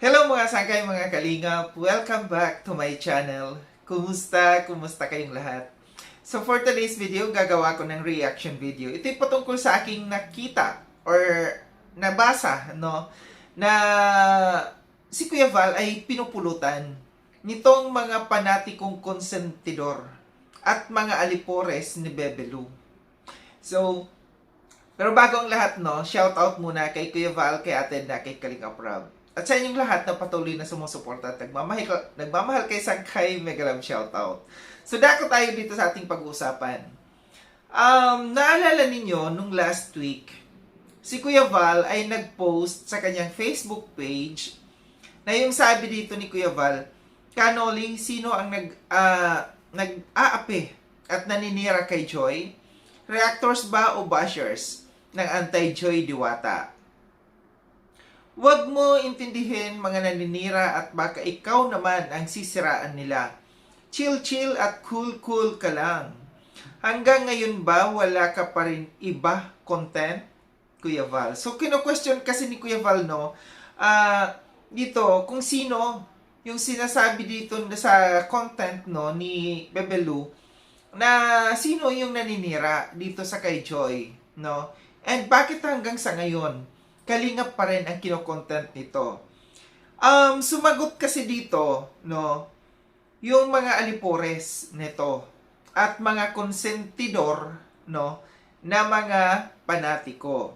Hello mga sangkay, mga kalingap! Welcome back to my channel. Kumusta? Kumusta kayong lahat? So for today's video, gagawa ko ng reaction video. Ito'y patungkol sa aking nakita or nabasa, no? Na si Kuya Val ay pinupulutan nitong mga panatikong konsentidor at mga alipores ni Bebe Lou. So, pero bago ang lahat, no, shout out muna kay Kuya Val, kay Ate na, kay Kalinga Prab. At sa inyong lahat na patuloy na sumusuporta at nagmamahal kay Sangkay, mega love shout out. So dako tayo dito sa ating pag-uusapan. Naalala ninyo nung last week, si Kuya Val ay nag-post sa kanyang Facebook page na yung sabi dito ni Kuya Val, Kanoli, sino ang nag-aapi at naninira kay Joy? Reactors ba o bashers ng anti-Joy Diwata? Huwag mo intindihin mga naninira at baka ikaw naman ang sisiraan nila. Chill at cool ka lang. Hanggang ngayon ba wala ka pa rin iba content, Kuya Val? So kino-question kasi ni Kuya Val, no, dito kung sino yung sinasabi dito sa content, no, ni Bebe Lou, na sino yung naninira dito sa kay Joy, no? And bakit hanggang sa ngayon Kalingap pa rin ang kino-content nito? Sumagot kasi dito, no, yung mga alipores nito at mga konsentidor, no, na mga panatiko.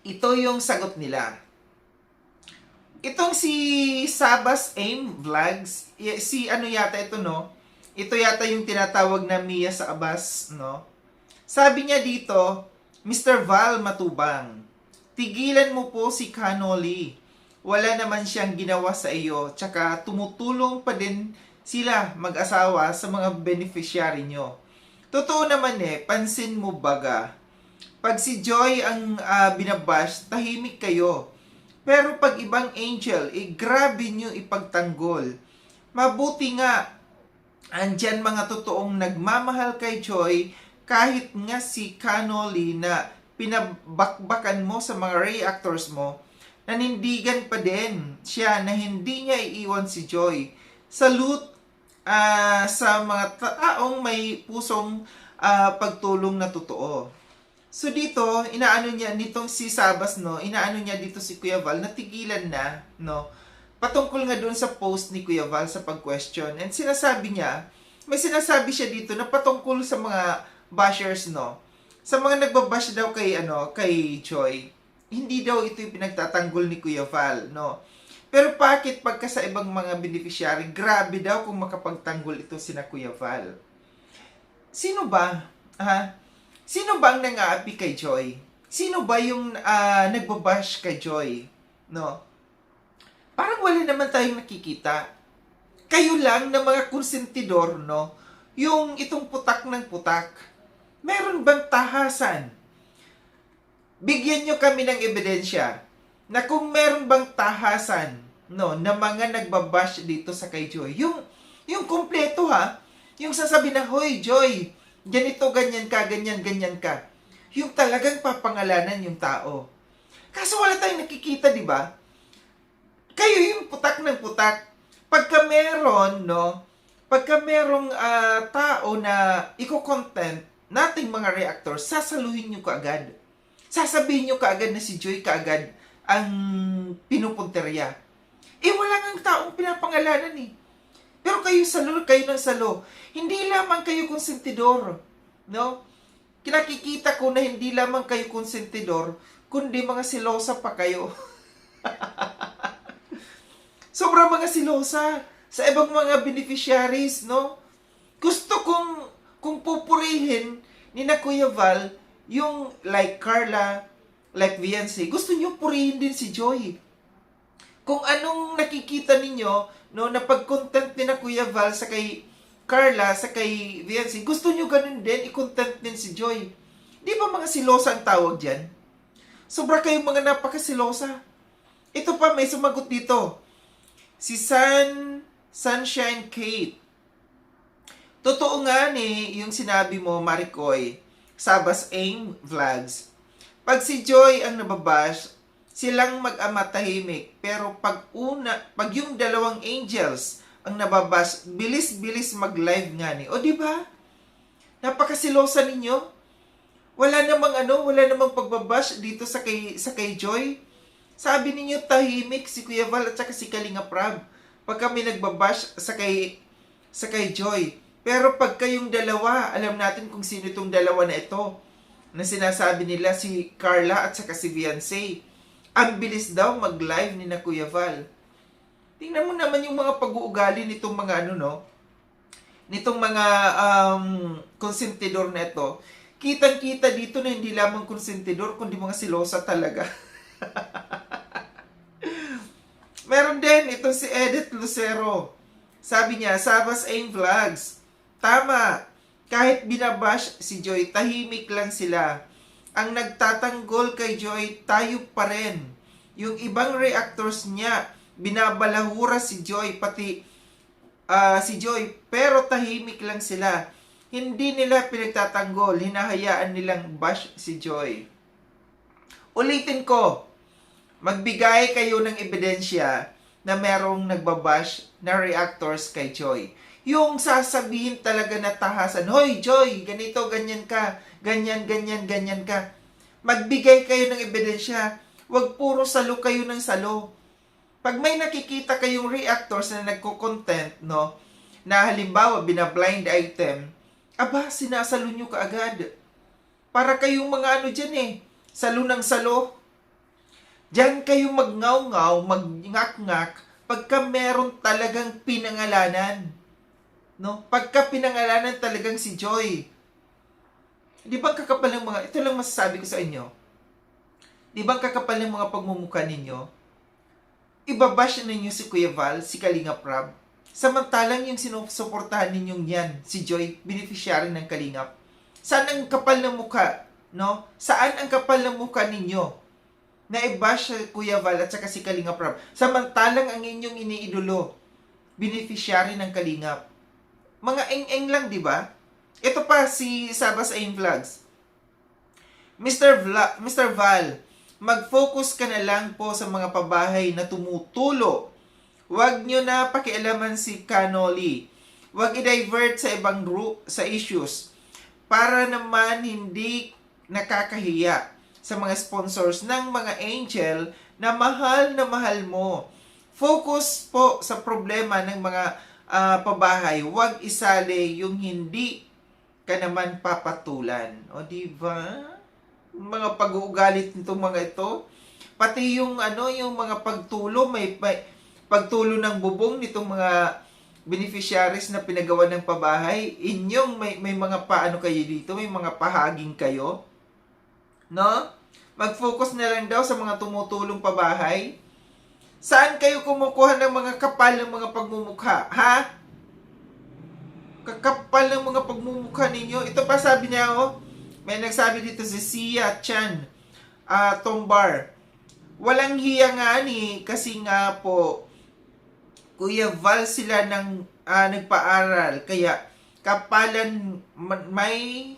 Ito yung sagot nila. Itong si Sabas Aim Vlogs, si ano yata ito, no? Ito yata yung tinatawag na Mia sa Abas, no? Sabi niya dito, Mr. Val Matubang, tigilan mo po si Kanoli. Wala naman siyang ginawa sa iyo, tsaka tumutulong pa din sila mag-asawa sa mga beneficiary nyo. Totoo naman pansin mo baga. Pag si Joy ang binabash, tahimik kayo. Pero pag ibang angel, grabe nyo ipagtanggol. Mabuti nga, andyan mga totoong nagmamahal kay Joy, kahit nga si Kanoli na pinabakbakan mo sa mga reactors mo, nanindigan pa din siya na hindi niya iiwan si Joy. Salute sa mga taong may pusong pagtulong na totoo. So dito, inaano niya nitong si Sabas, no, inaano niya dito si Kuya Val, natigilan na, no, patungkol nga doon sa post ni Kuya Val sa pag-question. And sinasabi niya, may sinasabi siya dito na patungkol sa mga bashers, no, sa mga nagbabash daw kay Joy, hindi daw ito yung pinagtatanggol ni Kuya Val, no? Pero bakit pagka sa ibang mga beneficiary, grabe daw kung makapagtanggol ito sina Kuya Val? Sino ba? Sino ba ang nang-aapi kay Joy? Sino ba yung nagbabash kay Joy? No? Parang wala naman tayong nakikita. Kayo lang na mga konsentidor, no? Yung itong putak ng putak. Meron bang tahasan? Bigyan nyo kami ng ebidensya na kung meron bang tahasan, no, na mga nagbabash dito sa kay Joy. Yung kompleto yung sasabi na, hoy Joy, ganito, ganyan ka. Yung talagang papangalanan yung tao. Kaso wala tayong nakikita, di ba? Kayo yung putak ng putak. Pagka merong tao na i-content nating mga reactors, sasaluhin nyo kaagad. Sasabihin nyo kaagad na si Joy kaagad ang pinupunterya. Wala nga taong pinapangalanan Pero kayo ng salo. Hindi lamang kayo konsentidor. No? Kinakikita ko na hindi lamang kayo konsentidor, kundi mga silosa pa kayo. Sobrang mga silosa sa ibang mga beneficiaries, no? Gusto kung pupurihin ni na Kuya Val, yung like Carla, like Viancy, gusto nyo purihin din si Joy. Kung anong nakikita ninyo, no, na pag-content ni na Kuya Val sa kay Carla, sa kay Viancy, gusto nyo ganun din, i-content din si Joy. Di ba mga silosa ang tawag dyan? Sobra kayong mga napakasilosa. Ito pa, may sumagot dito. Si Sunshine Kate. Totoo nga yung sinabi mo, Maricoy, Sabas Aim Vlogs. Pag si Joy ang nababash, silang mag-ama tahimik. Pero pag yung dalawang angels ang nababash, bilis-bilis mag-live nga ni. O di ba? Napakasilosa ninyo. Wala namang pagbabash dito sa kay Joy. Sabi ninyo tahimik si Kuya Val at saka si Kalinga Prab pag kami nagbabash sa kay Joy. Pero pag kayong dalawa, alam natin kung sino itong dalawa na ito na sinasabi nila, si Carla at saka si Viancy. Ang bilis daw mag-live ni na Kuya Val. Tingnan mo naman yung mga pag-uugali nitong mga nitong mga konsentidor na ito. Kitang-kita dito na hindi lamang konsentidor, kundi mga silosa talaga. Meron din ito si Edith Lucero. Sabi niya, Sabas Aim Vlogs. Tama, kahit binabash si Joy, tahimik lang sila. Ang nagtatanggol kay Joy, tayo pa rin. Yung ibang reactors niya, binabalahura si Joy, pati si Joy, pero tahimik lang sila. Hindi nila pinagtatanggol, hinahayaan nilang bash si Joy. Ulitin ko, magbigay kayo ng ebidensya na merong nagbabash na reactors kay Joy. Yung sasabihin talaga na tahasan, Hoy Joy, ganito, ganyan ka, ganyan ka. Magbigay kayo ng ebidensya. Huwag puro salo kayo ng salo. Pag may nakikita kayong reactors na nagko-content, no, na halimbawa bina-blind item, aba, sinasalo nyo kaagad. Para kayong mga dyan salo ng salo. Diyan kayo magngaw-ngaw, magngak-ngak, pagka meron talagang pinangalanan. No? Pagka pinangalanan talagang si Joy. Di ba kakapal ng mga, ito lang masasabi ko sa inyo. Di ba kakapal ng mga pagmumukha ninyo? Ibabash ninyo si Kuya Val, si Kalinga Prab. Samantalang yung sinusuportahan ninyong yan, si Joy, beneficiary ng Kalingap. Saan ang kapal ng mukha? No? Saan ang kapal ng mukha ninyo? Na i-bash Kuya Val at saka si Kalinga Prab. Samantalang ang inyong iniidolo, beneficiary ng Kalingap. Mga eng-eng lang, di ba? Ito pa si Sabas Aim Vlogs. Mr. Val, mag-focus ka na lang po sa mga pabahay na tumutulo. Huwag nyo na pakialaman si Canoli. Huwag i-divert sa ibang group, sa issues. Para naman hindi nakakahiya sa mga sponsors ng mga angel na mahal mo. Focus po sa problema ng mga pabahay. Huwag isali yung hindi ka naman papatulan. O diba? Mga pag-uugalit nitong mga ito. Pati yung yung mga pagtulo, may pagtulo ng bubong nitong mga beneficiaries na pinagawa ng pabahay. Inyong may mga paano kayo dito, may mga pahaging kayo. No? Mag-focus na lang daw sa mga tumutulong pabahay. Saan kayo kumukuha ng mga kapal ng mga pagmumukha? Ha? Kakapal ng mga pagmumukha ninyo. Ito pa sabi niya, may nagsabi dito si Sia Chan Tombar. Walang hiya nga kasi nga po, Kuya Val sila nagpaaral. Kaya kapalan may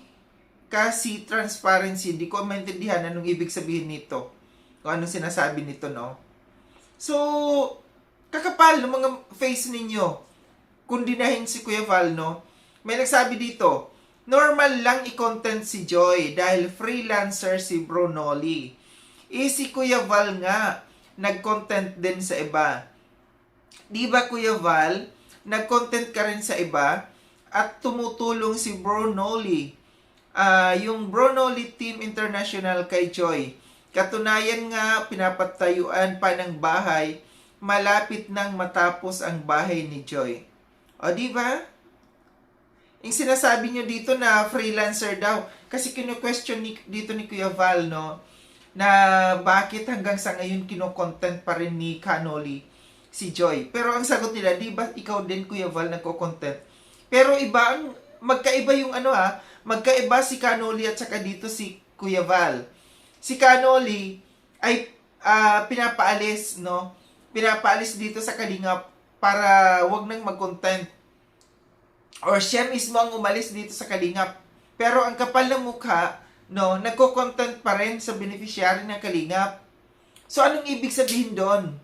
kasi transparency. Hindi ko maintindihan anong ibig sabihin nito. Kung anong sinasabi nito, no? So, kakapal ng mga face ninyo. Kung dinahin si Kuya Val, no? May nagsabi dito, normal lang i-content si Joy dahil freelancer si Bro Noli. Si Kuya Val nga, nag-content din sa iba. Di ba Kuya Val, nag-content ka rin sa iba at tumutulong si Bro Noli. Yung Bro Noli Team International kay Joy. Katunayan nga, pinapatayuan pa ng bahay, malapit nang matapos ang bahay ni Joy. O, di ba? Yung sinasabi nyo dito na freelancer daw, kasi kino-question dito ni Kuya Val, no, na bakit hanggang sa ngayon kino-content pa rin ni Canoli si Joy. Pero ang sagot nila, di ba ikaw din Kuya Val nagko-content? Pero magkaiba yung magkaiba si Canoli at saka dito si Kuya Val. Si Canoli ay pinapaalis, no? Pinapaalis dito sa Kalingap para wag nang mag-content. Or siya mismo ang umalis dito sa Kalingap. Pero ang kapal ng mukha, no, nagko-content pa rin sa beneficiary ng Kalingap. So, anong ibig sabihin doon?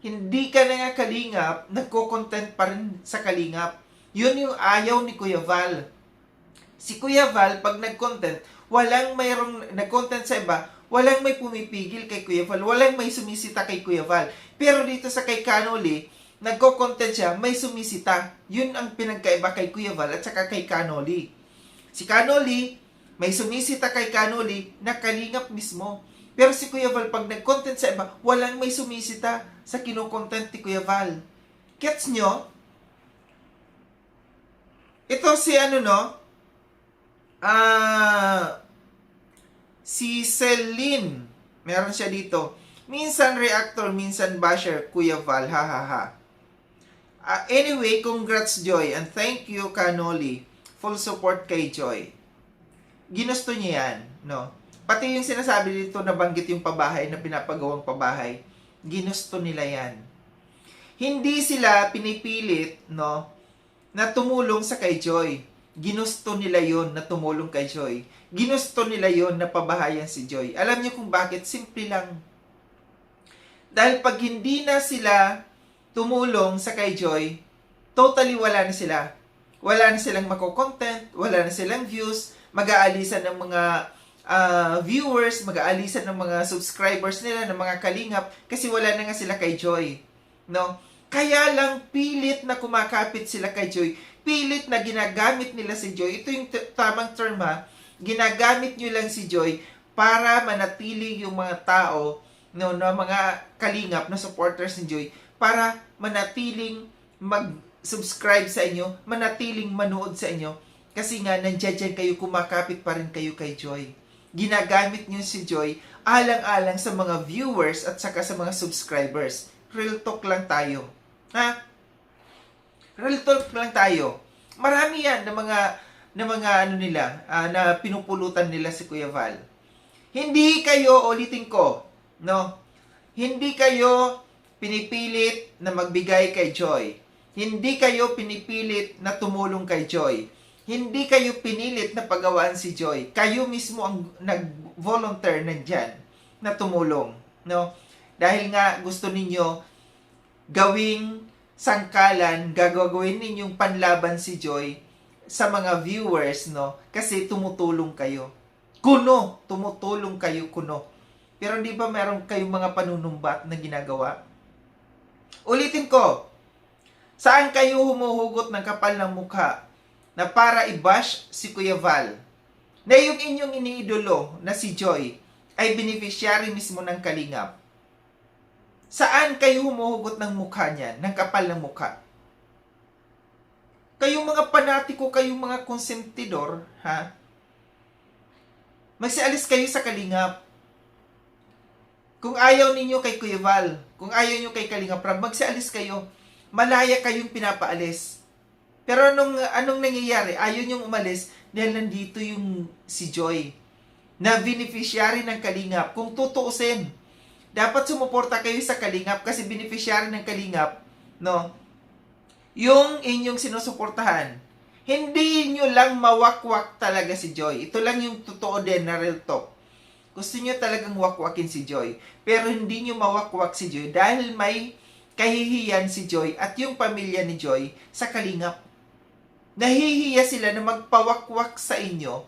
Hindi ka na nga kalingap, nagko-content pa rin sa kalingap. Yun yung ayaw ni Kuya Val. Si Kuya Val, pag nag-content, walang mayroong nag-content sa iba, walang may pumipigil kay Kuya Val, walang may sumisita kay Kuya Val. Pero dito sa kay Canoli, nagko-content siya, may sumisita. Yun ang pinagkaiba kay Kuya Val at saka kay Canoli. Si Canoli, may sumisita kay Canoli na kalingap mismo. Pero si Kuya Val, pag nag-content sa iba, walang may sumisita sa kino-content ni Kuya Val. Gets nyo? Ito si si Celine. Meron siya dito. Minsan reactor, minsan basher, Kuya Val, ha ha ha. Anyway, congrats Joy, and thank you Canoli. Full support kay Joy. Ginusto niya yan, no? Pati yung sinasabi dito na banggit yung pabahay na pinapagawang pabahay, ginusto nila yan. Hindi sila pinipilit, no, na tumulong sa kay Joy. Ginusto nila yon na tumulong kay Joy. Ginusto nila yon na pabahayan si Joy. Alam niyo kung bakit? Simple lang. Dahil pag hindi na sila tumulong sa kay Joy, totally wala na sila. Wala na silang mako-content, wala na silang views, mag-aalisan ng mga viewers, mag-aalisan ng mga subscribers nila, ng mga kalingap, kasi wala na nga sila kay Joy. No? Kaya lang pilit na kumakapit sila kay Joy, pilit na ginagamit nila si Joy. Ito yung tamang term ha, ginagamit nyo lang si Joy para manatili yung mga tao, no, na mga kalingap na supporters ni Joy, para manatiling mag-subscribe sa inyo, manatiling manood sa inyo, kasi nga nandiyan kayo, kumakapit pa rin kayo kay Joy. Ginagamit nyo si Joy alang-alang sa mga viewers at saka sa mga subscribers. Real talk lang tayo. Ha? Real talk lang tayo. Marami yan na mga na pinupulutan nila si Kuya Val. Hindi kayo, ulitin ko, no? Hindi kayo pinipilit na magbigay kay Joy. Hindi kayo pinipilit na tumulong kay Joy. Hindi kayo pinilit na pagawaan si Joy. Kayo mismo ang nag-volunteer nandyan na tumulong. No? Dahil nga gusto ninyo gawing sangkalan, gagawin ninyong panlaban si Joy sa mga viewers, no? Kasi tumutulong kayo. Kuno, tumutulong kayo kuno. Pero di ba meron kayong mga panunumbat na ginagawa? Ulitin ko, saan kayo humuhugot ng kapal ng mukha na para i-bash si Kuya Val, na yung inyong iniidolo na si Joy ay beneficiary mismo ng kalingap? Saan kayo humuhugot ng mukha niyan, ng kapal ng mukha? Kayong mga panatiko, kayong mga konsentidor, ha? Magsialis kayo sa kalingap. Kung ayaw ninyo kay Kuya Val, kung ayaw nyo kay Kalingap Rab, magsialis kayo. Malaya kayong pinapaalis. Pero anong nangyayari? Ayaw nyong umalis dahil nandito yung si Joy na beneficiary ng Kalingap. Kung tutuusin, dapat sumuporta kayo sa Kalingap kasi beneficiary ng Kalingap, no? Yung inyong sinusuportahan. Hindi nyo lang mawakwak talaga si Joy. Ito lang yung totoo din na real talk. Gusto nyo talagang wakwakin si Joy. Pero hindi nyo mawakwak si Joy dahil may kahihiyan si Joy at yung pamilya ni Joy sa Kalingap. Nahihiya sila na magpawakwak sa inyo,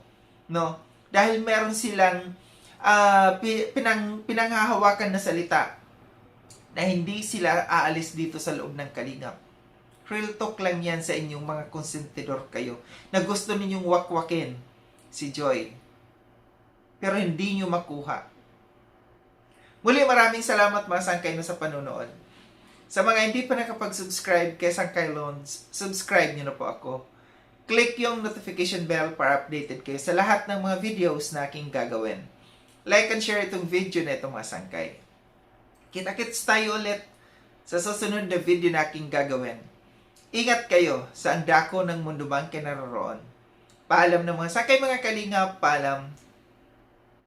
no? Dahil meron silang pinanghahawakan na salita na hindi sila aalis dito sa loob ng Kalingap. Real talk lang yan sa inyong mga konsentidor kayo na gusto ninyong wakwakin si Joy. Pero hindi nyo makuha. Muli, maraming salamat mga sangkay sa panonood. Sa mga hindi pa nakapag-subscribe kay Sangkay Loans, subscribe nyo na po ako. Click yung notification bell para updated kayo sa lahat ng mga videos na aking gagawin. Like and share itong video na itong mga sangkay. Kita-kits tayo ulit sa susunod na video na aking gagawin. Ingat kayo sa ang dako ng mundo bang kinaroroon. Paalam ng mga sangkay, mga kalingap, paalam.